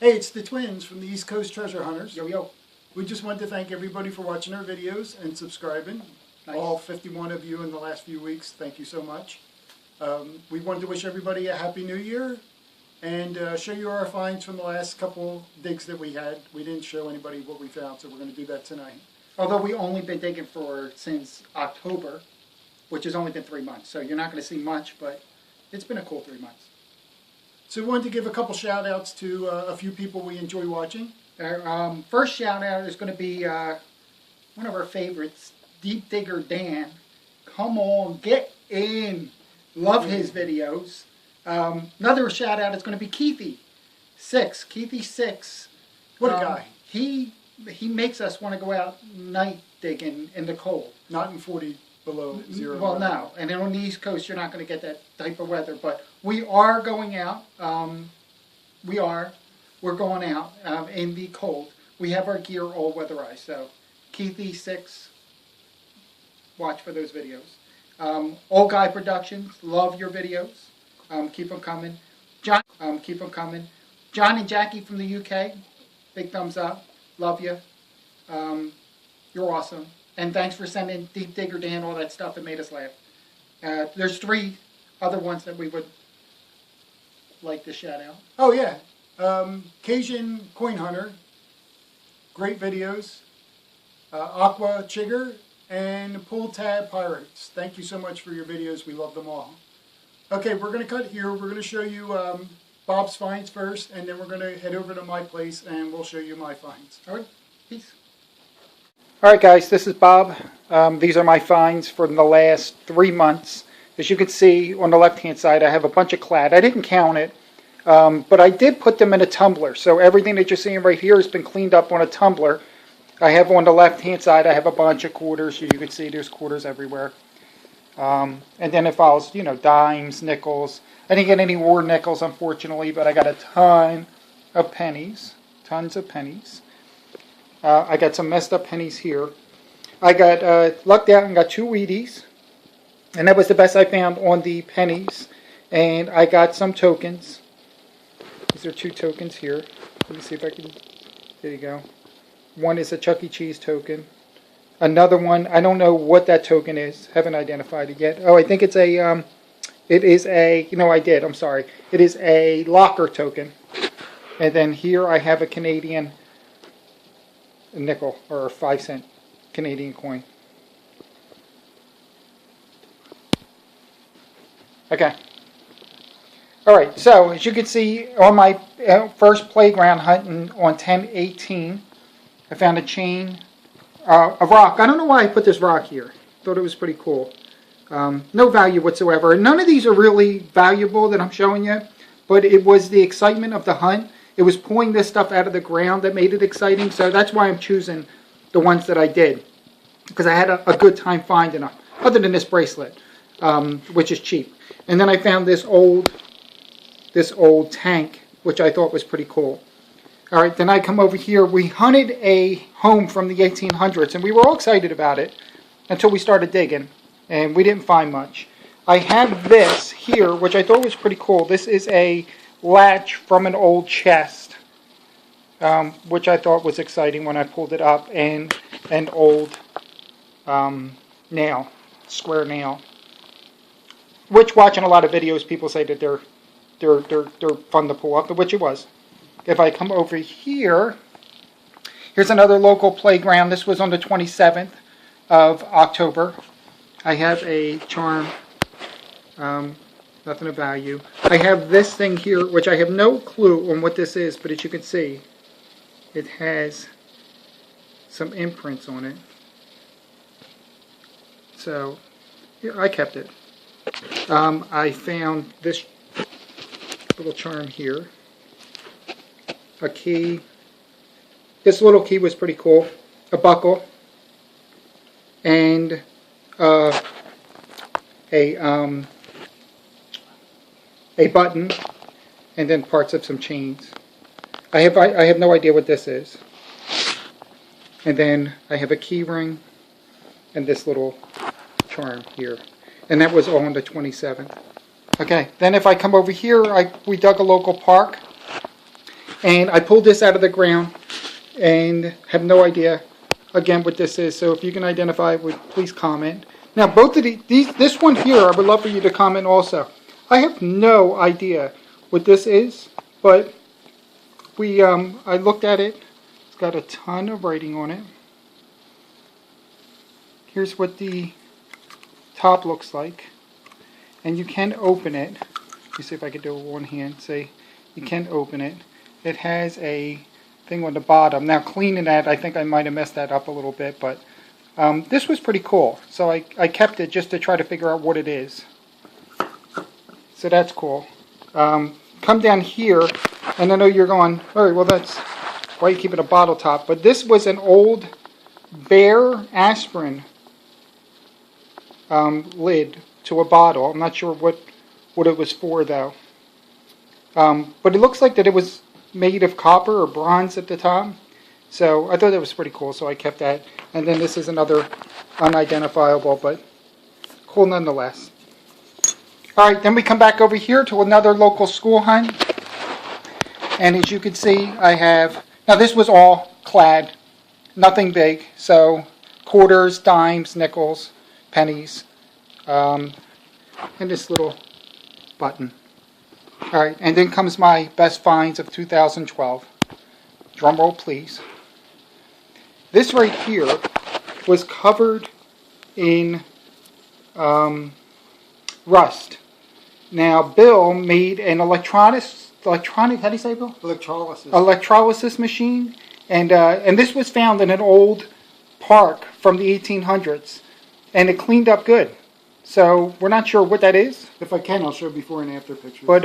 Hey, it's the twins from the East Coast Treasure Hunters. Yo, yo. We just want to thank everybody for watching our videos and subscribing. Nice. All 51 of you in the last few weeks, thank you so much. We wanted to wish everybody a Happy New Year and show you our finds from the last couple digs that we had. We didn't show anybody what we found, so we're going to do that tonight. Although we only been digging since October, which has only been 3 months. So you're not going to see much, but it's been a cool 3 months. So we wanted to give a couple shout outs to a few people we enjoy watching. Our first shout out is going to be one of our favorites, DeepDiggerDan. Come on, get in. Love his videos. Another shout out is going to be Keithy6. What a guy. He makes us want to go out night digging in the cold. Not in 40 below zero. Well, no. And then on the East Coast, you're not going to get that type of weather. But we are going out. We're going out in the cold. We have our gear all weatherized. So, Keithy6, watch for those videos. OldGuyProductions, love your videos. Keep them coming. Keep them coming. John and Jackie from the UK, big thumbs up. Love you. You're awesome. And thanks for sending DeepDiggerDan all that stuff that made us laugh. There's 3 other ones that we would like to shout out. Oh yeah, CajunCoinHunter, great videos. Aquachiggerv and Pulltabpirate. Thank you so much for your videos. We love them all. Okay, we're going to cut here. We're going to show you Bob's finds first, and then we're going to head over to my place and we'll show you my finds. All right, peace. All right, guys, this is Bob. These are my finds from the last 3 months. As you can see on the left-hand side, I have a bunch of clad. I didn't count it, but I did put them in a tumbler. So everything that you're seeing right here has been cleaned up on a tumbler. I have on the left-hand side, I have a bunch of quarters. You can see there's quarters everywhere. And then it follows, you know, dimes, nickels. I didn't get any war nickels, unfortunately, but I got a ton of pennies. Tons of pennies. I got some messed up pennies here. I got lucked out and got 2 Wheaties. And that was the best I found on the pennies. And I got some tokens. These are 2 tokens here. Let me see if I can... There you go. One is a Chuck E. Cheese token. Another one, I don't know what that token is. Haven't identified it yet. Oh, I think it's a... it is a... You know, I did. I'm sorry. It is a locker token. And then here I have a Canadian... a nickel or a 5-cent Canadian coin. Okay. Alright, so as you can see on my first playground hunting on 10/18, I found a chain, a rock. I don't know why I put this rock here. Thought it was pretty cool. No value whatsoever. And none of these are really valuable that I'm showing you, but it was the excitement of the hunt. It was pulling this stuff out of the ground that made it exciting, so that's why I'm choosing the ones that I did, because I had a good time finding them, other than this bracelet, which is cheap. And then I found this old tank, which I thought was pretty cool. All right, then I come over here. We hunted a home from the 1800s, and we were all excited about it until we started digging, and we didn't find much. I have this here, which I thought was pretty cool. This is a latch from an old chest, which I thought was exciting when I pulled it up, and an old nail, square nail. Which, watching a lot of videos, people say that they're fun to pull up, which it was. If I come over here, here's another local playground. This was on the 27th of October. I have a charm, nothing of value. I have this thing here, which I have no clue on what this is, but as you can see, it has some imprints on it. So, here, I kept it. I found this little charm here. A key. This little key was pretty cool. A buckle. And a button. And then parts of some chains. I have no idea what this is. And then I have a key ring and this little charm here. And that was all on the 27th. Okay, then if I come over here, we dug a local park. And I pulled this out of the ground and have no idea, again, what this is. So if you can identify it, please comment. Now, both of this one here, I would love for you to comment also. I have no idea what this is, but I looked at it. It's got a ton of writing on it. Here's what the top looks like. And you can open it. Let me see if I can do it with one hand. See, you can open it. It has a thing on the bottom. Now, cleaning that, I think I might have messed that up a little bit, but this was pretty cool. So I kept it just to try to figure out what it is. So that's cool. Come down here, and I know you're going, all right, well, that's why you keep it a bottle top. But this was an old Bear aspirin lid to a bottle. I'm not sure what it was for, though. But it looks like that it was made of copper or bronze at the time. So I thought that was pretty cool, so I kept that. And then this is another unidentifiable, but cool nonetheless. All right, then we come back over here to another local school hunt. And as you can see, I have, now this was all clad, nothing big. So quarters, dimes, nickels, pennies, and this little button. All right, and then comes my best finds of 2012. Drum roll, please. This right here was covered in rust. Now, Bill made an electronic, how do you say, Bill? Electrolysis. Electrolysis machine, and this was found in an old park from the 1800s, and it cleaned up good. So we're not sure what that is. If I can, I'll show before and after pictures. But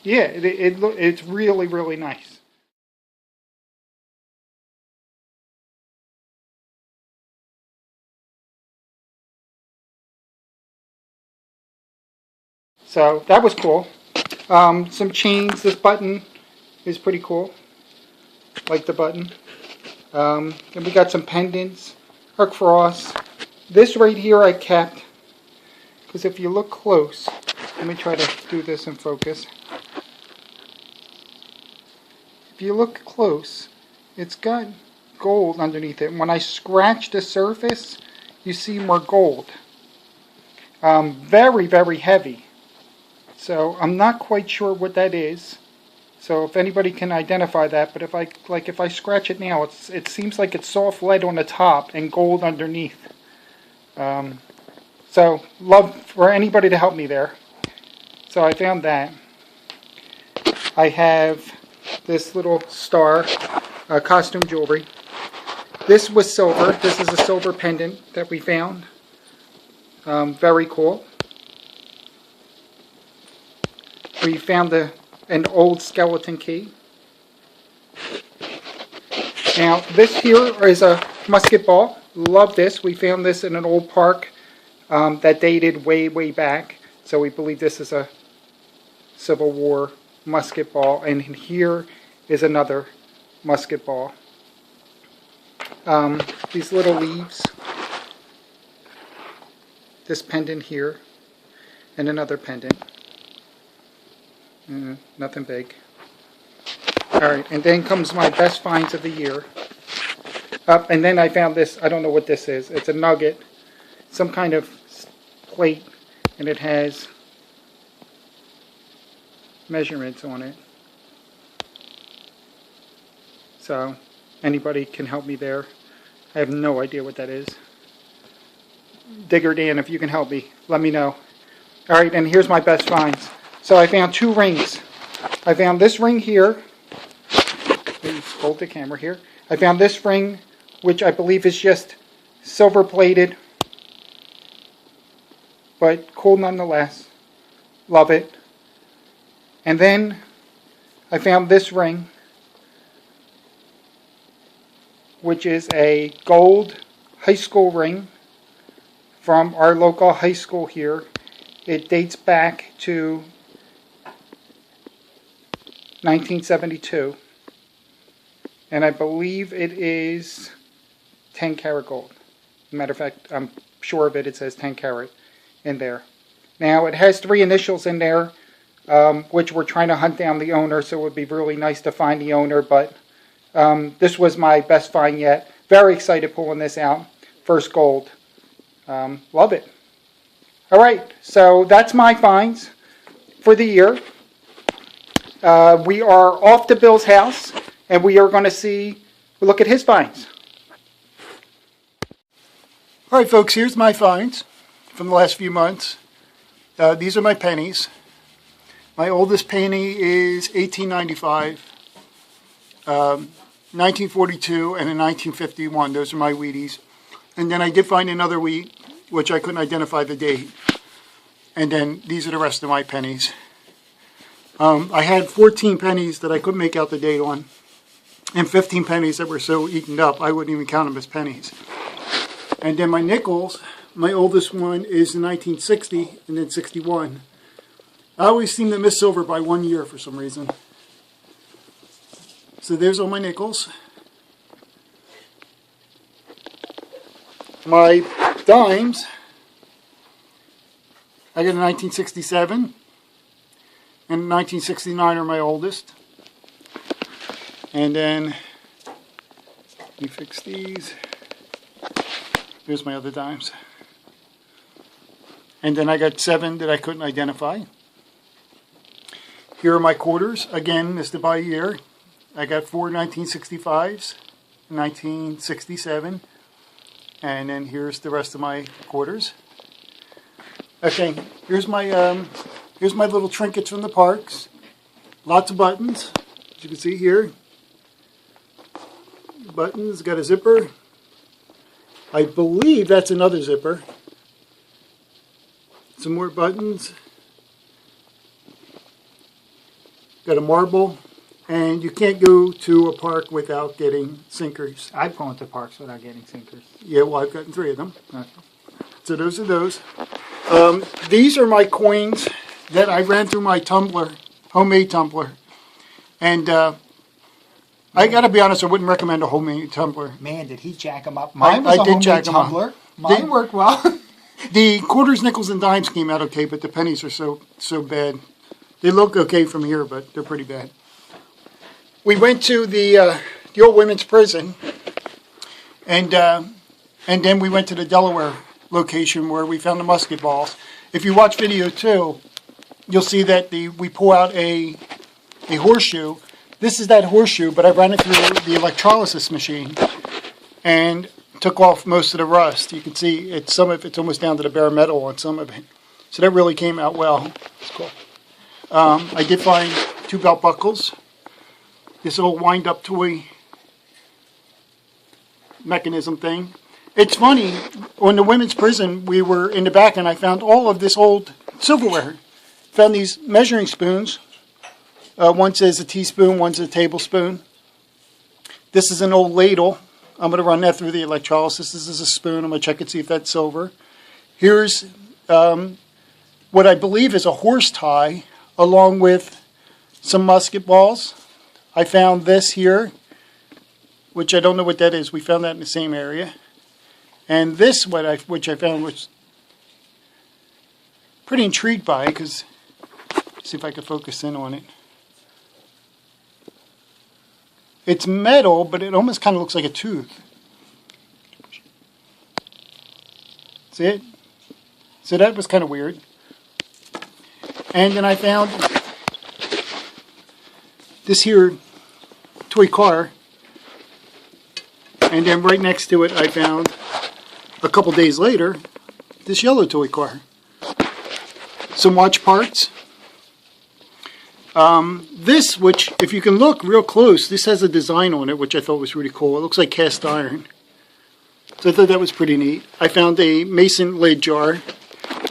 yeah, it's really, really nice. So that was cool. Some chains. This button is pretty cool. Like the button. Then we got some pendants, a cross. This right here I kept because if you look close, let me try to do this in focus. If you look close, it's got gold underneath it. And when I scratch the surface, you see more gold. Very, very heavy. So I'm not quite sure what that is. So if anybody can identify that, but if I scratch it now, it seems like it's soft lead on the top and gold underneath. So love for anybody to help me there. So I found that. I have this little star, costume jewelry. This was silver. This is a silver pendant that we found. Very cool. We found an old skeleton key. Now this here is a musket ball. Love this. We found this in an old park that dated way, way back. So we believe this is a Civil War musket ball. And here is another musket ball. These little leaves. This pendant here. And another pendant. Nothing big. Alright, and then comes my best finds of the year. And then I found this, I don't know what this is. It's a nugget, some kind of plate, and it has measurements on it. So, anybody can help me there. I have no idea what that is. DeepDiggerDan, if you can help me, let me know. Alright, and here's my best finds. So I found two rings. I found this ring here. Please hold the camera here. I found this ring, which I believe is just silver plated, but cool nonetheless. Love it. And then I found this ring, which is a gold high school ring from our local high school here. It dates back to 1972, and I believe it is 10 karat gold. Matter of fact, I'm sure of it. It says 10 karat in there. Now it has three initials in there. which we're trying to hunt down the owner, so it would be really nice to find the owner, but this was my best find yet. Very excited pulling this out. First gold. Love it. All right, so that's my finds for the year. We are off to Bill's house, and we are going to look at his finds. All right, folks, here's my finds from the last few months. These are my pennies. My oldest penny is 1895, 1942, and a 1951. Those are my Wheaties. And then I did find another wheat, which I couldn't identify the date. And then these are the rest of my pennies. I had 14 pennies that I couldn't make out the date on, and 15 pennies that were so eaten up I wouldn't even count them as pennies. And then my nickels, my oldest one is in 1960 and then 61. I always seem to miss silver by 1 year for some reason. So there's all my nickels. My dimes, I got a 1967 and 1969 are my oldest. And then, let me fix these. There's my other dimes. And then I got 7 that I couldn't identify. Here are my quarters. Again, listed by year. I got 4 1965s, 1967, and then here's the rest of my quarters. Okay, here's my little trinkets from the parks. Lots of buttons, as you can see here. Buttons, got a zipper. I believe that's another zipper. Some more buttons. Got a marble. And you can't go to a park without getting sinkers. I've gone to parks without getting sinkers. Yeah, well, I've gotten 3 of them. Okay. So those are those. These are my coins that I ran through my tumbler, homemade tumbler. And I got to be honest, I wouldn't recommend a homemade tumbler. Man, did he jack them up. Mine was I a did homemade jack 'em up. tumbler. Mine worked well. The quarters, nickels, and dimes came out okay, but the pennies are so bad. They look okay from here, but they're pretty bad. We went to the old women's prison, and then we went to the Delaware location where we found the musket balls. If you watch video 2, you'll see that we pull out a horseshoe. This is that horseshoe, but I ran it through the electrolysis machine and took off most of the rust. You can see some of it's almost down to the bare metal on some of it. So that really came out well. It's cool. I did find 2 belt buckles. This little wind-up toy mechanism thing. It's funny, on the women's prison, we were in the back and I found all of this old silverware. Found these measuring spoons. One says a teaspoon, one's a tablespoon. This is an old ladle. I'm going to run that through the electrolysis. This is a spoon. I'm going to check and see if that's silver. Here's what I believe is a horse tie, along with some musket balls. I found this here, which I don't know what that is. We found that in the same area. And this, which I found, was pretty intrigued by, because, see if I can focus in on it. It's metal, but it almost kind of looks like a tooth. See it? So that was kind of weird. And then I found this here toy car. And then right next to it I found, a couple days later, this yellow toy car. Some watch parts. This, which, if you can look real close, this has a design on it, which I thought was really cool. It looks like cast iron. So I thought that was pretty neat. I found a mason lid jar.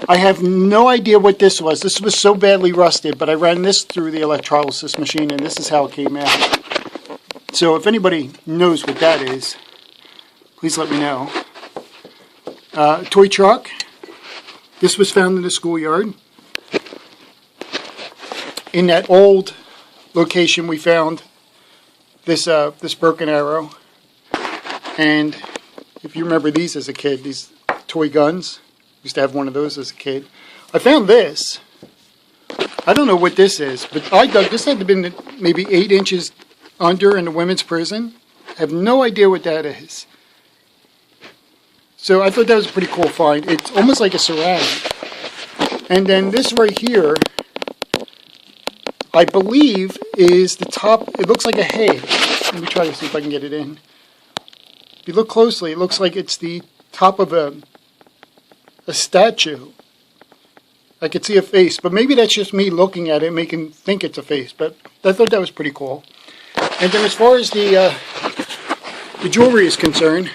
I have no idea what this was. This was so badly rusted, but I ran this through the electrolysis machine, and this is how it came out. So if anybody knows what that is, please let me know. Toy truck. This was found in the schoolyard. In that old location, we found this broken arrow. And if you remember these as a kid, these toy guns, used to have one of those as a kid. I found this. I don't know what this is, but I dug, this had to have been maybe 8 inches under in the women's prison. I have no idea what that is. So I thought that was a pretty cool find. It's almost like a ceramic. And then this right here, I believe is the top, it looks like a head. Let me try to see if I can get it in. If you look closely, it looks like it's the top of a statue. I could see a face, but maybe that's just me looking at it, making think it's a face. But I thought that was pretty cool. And then as far as the jewelry is concerned,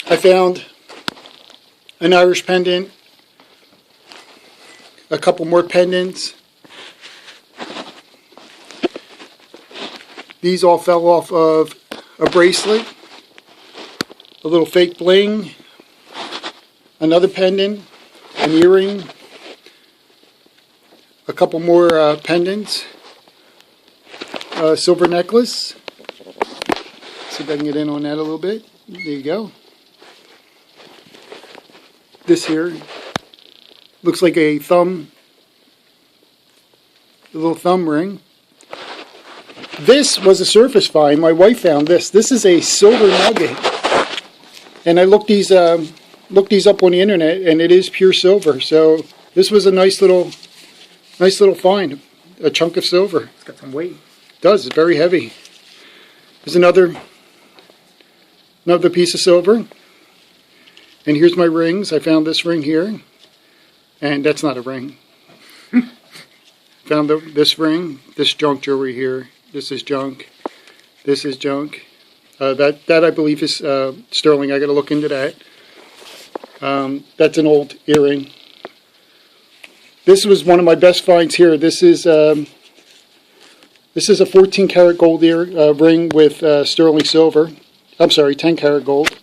I found an Irish pendant, a couple more pendants. These all fell off of a bracelet, a little fake bling, another pendant, an earring, a couple more pendants, a silver necklace. See if I can get in on that a little bit. There you go. This here looks like a little thumb ring. This was a surface find. My wife found this. This is a silver nugget, and I looked these up on the internet, and it is pure silver. So this was a nice little find, a chunk of silver. It's got some weight. It does. It's very heavy. There's another piece of silver. And here's my rings. I found this ring here, and that's not a ring. Found this ring, this junk jewelry here. This is junk. This is junk. That I believe is sterling. I got to look into that. That's an old earring. This was one of my best finds here. This is a 14 karat gold ring with sterling silver. I'm sorry, 10 karat gold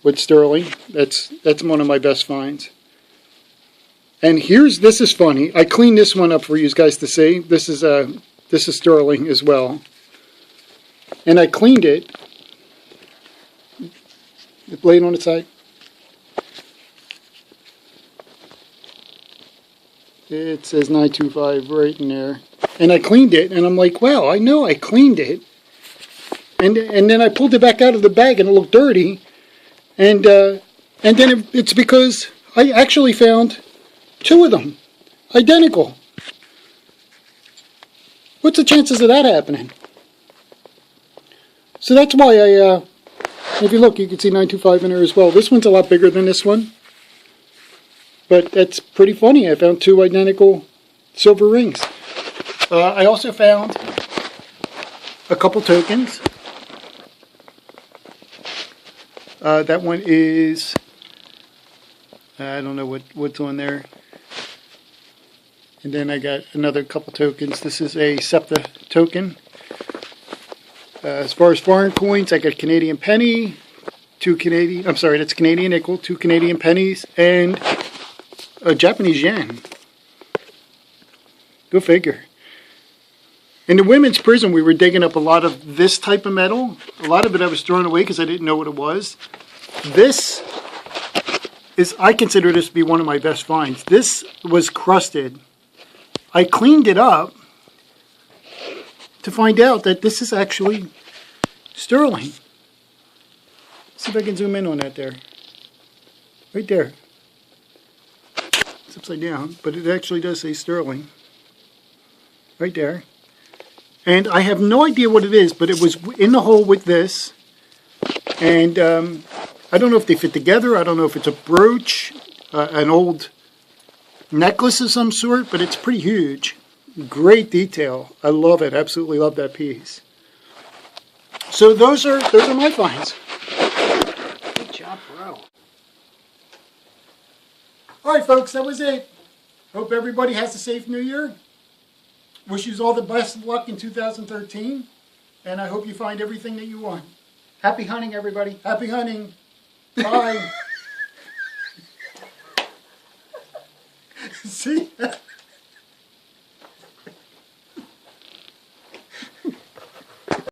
with sterling. That's one of my best finds. And this is funny. I cleaned this one up for you guys to see. This is sterling as well. And I cleaned it. The blade on its side. It says 925 right in there. And I cleaned it, and I'm like, wow, I know I cleaned it. And then I pulled it back out of the bag, and it looked dirty. And then it's because I actually found 2 of them, identical. What's the chances of that happening? So that's why if you look, you can see 925 in there as well. This one's a lot bigger than this one. But that's pretty funny. I found 2 identical silver rings. I also found a couple tokens. That one is, I don't know what's on there. And then I got another couple tokens. This is a SEPTA token. As far as foreign coins, I got Canadian penny, that's Canadian nickel, 2 Canadian pennies, and a Japanese yen. Go figure. In the women's prison, we were digging up a lot of this type of metal. A lot of it I was throwing away because I didn't know what it was. This is, I consider this to be one of my best finds. This was crusted. I cleaned it up to find out that this is actually sterling. See if I can zoom in on that there. Right there. It's upside down, but it actually does say sterling. Right there. And I have no idea what it is, but it was in the hole with this. And I don't know if they fit together. I don't know if it's a brooch, an old necklace of some sort, but it's pretty huge. Great detail. I love it. Absolutely love that piece. So those are my finds. Good job, bro. All right, folks, that was it. Hope everybody has a safe New Year. Wish you all the best of luck in 2013, and I hope you find everything that you want. Happy hunting, everybody. Happy hunting. Bye. See?